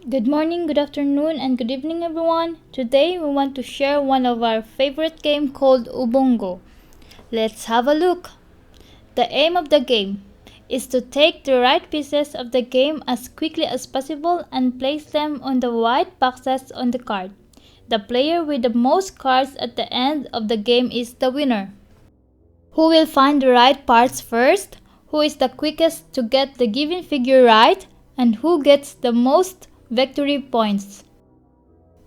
Good morning, good afternoon, and good evening, everyone. Today we want to share one of our favorite game called Ubongo. Let's have a look. The aim of the game is to take the right pieces of the game as quickly as possible and place them on the white boxes on the card. The player with the most cards at the end of the game is the winner. Who will find the right parts first? Who is the quickest to get the given figure right? And who gets the most victory points?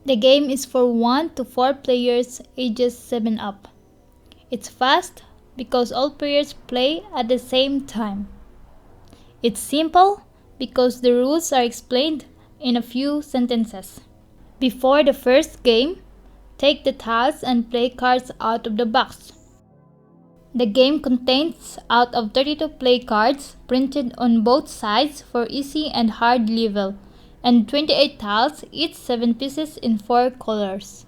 The game is for 1 to 4 players ages 7 up. It's fast because all players play at the same time. It's simple because the rules are explained in a few sentences. Before the first game, take the tiles and play cards out of the box. The game contains out of 32 play cards printed on both sides for easy and hard level, and 28 tiles, each 7 pieces in 4 colors.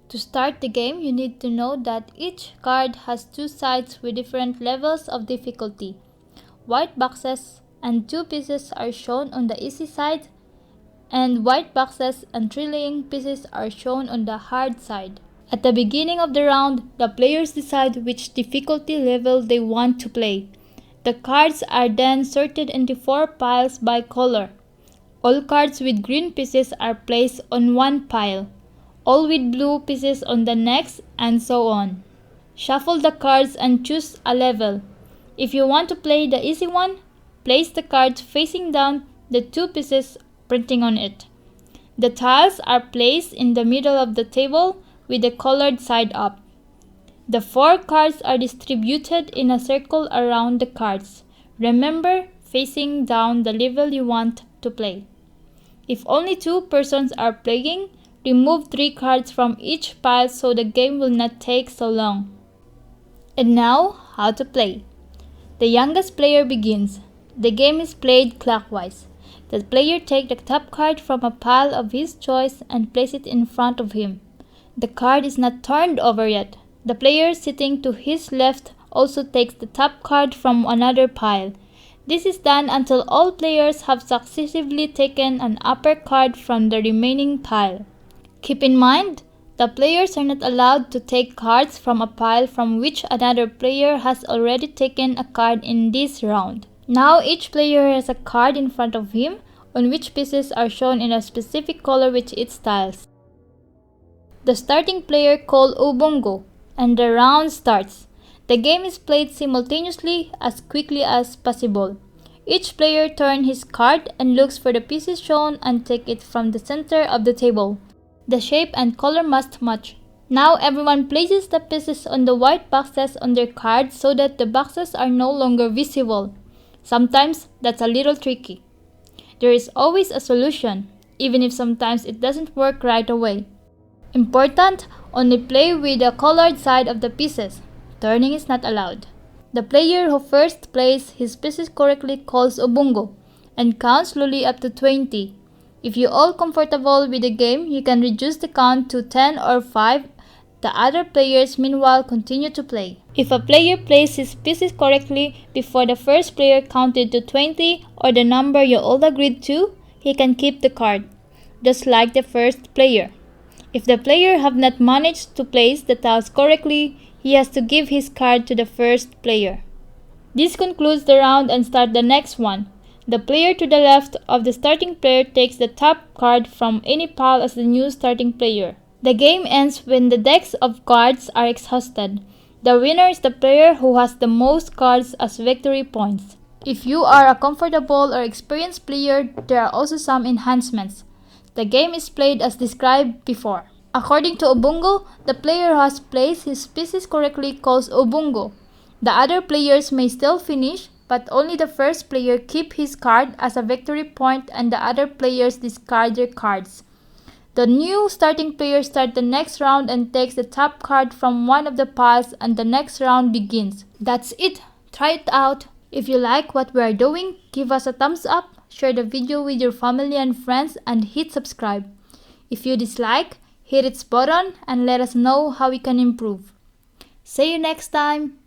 To start the game, you need to know that each card has 2 sides with different levels of difficulty. White boxes and 2 pieces are shown on the easy side, and white boxes and 3 laying pieces are shown on the hard side. At the beginning of the round, the players decide which difficulty level they want to play. The cards are then sorted into 4 piles by color. All cards with green pieces are placed on one pile, all with blue pieces on the next, and so on. Shuffle the cards and choose a level. If you want to play the easy one, place the cards facing down the 2 pieces printing on it. The tiles are placed in the middle of the table with the colored side up. The 4 cards are distributed in a circle around the cards. Remember, facing down the level you want to play. If only 2 persons are playing, remove 3 cards from each pile so the game will not take so long. And now, how to play. The youngest player begins. The game is played clockwise. The player takes the top card from a pile of his choice and place it in front of him. The card is not turned over yet. The player sitting to his left also takes the top card from another pile. This is done until all players have successively taken an upper card from the remaining pile. Keep in mind, the players are not allowed to take cards from a pile from which another player has already taken a card in this round. Now each player has a card in front of him on which pieces are shown in a specific color with its tiles. The starting player called Ubongo, and the round starts. The game is played simultaneously as quickly as possible. Each player turns his card and looks for the pieces shown and take it from the center of the table. The shape and color must match. Now everyone places the pieces on the white boxes on their cards so that the boxes are no longer visible. Sometimes that's a little tricky. There is always a solution, even if sometimes it doesn't work right away. Important, only play with the colored side of the pieces. Turning is not allowed. The player who first plays his pieces correctly calls Ubongo and counts slowly up to 20. If you're all comfortable with the game, you can reduce the count to 10 or 5. The other players meanwhile continue to play. If a player plays his pieces correctly before the first player counted to 20 or the number you all agreed to, he can keep the card, just like the first player. If the player have not managed to place the tiles correctly, he has to give his card to the first player. This concludes the round and start the next one. The player to the left of the starting player takes the top card from any pile as the new starting player. The game ends when the decks of cards are exhausted. The winner is the player who has the most cards as victory points. If you are a comfortable or experienced player, there are also some enhancements. The game is played as described before. According to Ubongo, the player who has placed his pieces correctly calls Ubongo. The other players may still finish, but only the first player keep his card as a victory point and the other players discard their cards. The new starting player starts the next round and takes the top card from one of the piles and the next round begins. That's it. Try it out. If you like what we are doing, give us a thumbs up, share the video with your family and friends, and hit subscribe. If you dislike, hit its button and let us know how we can improve. See you next time!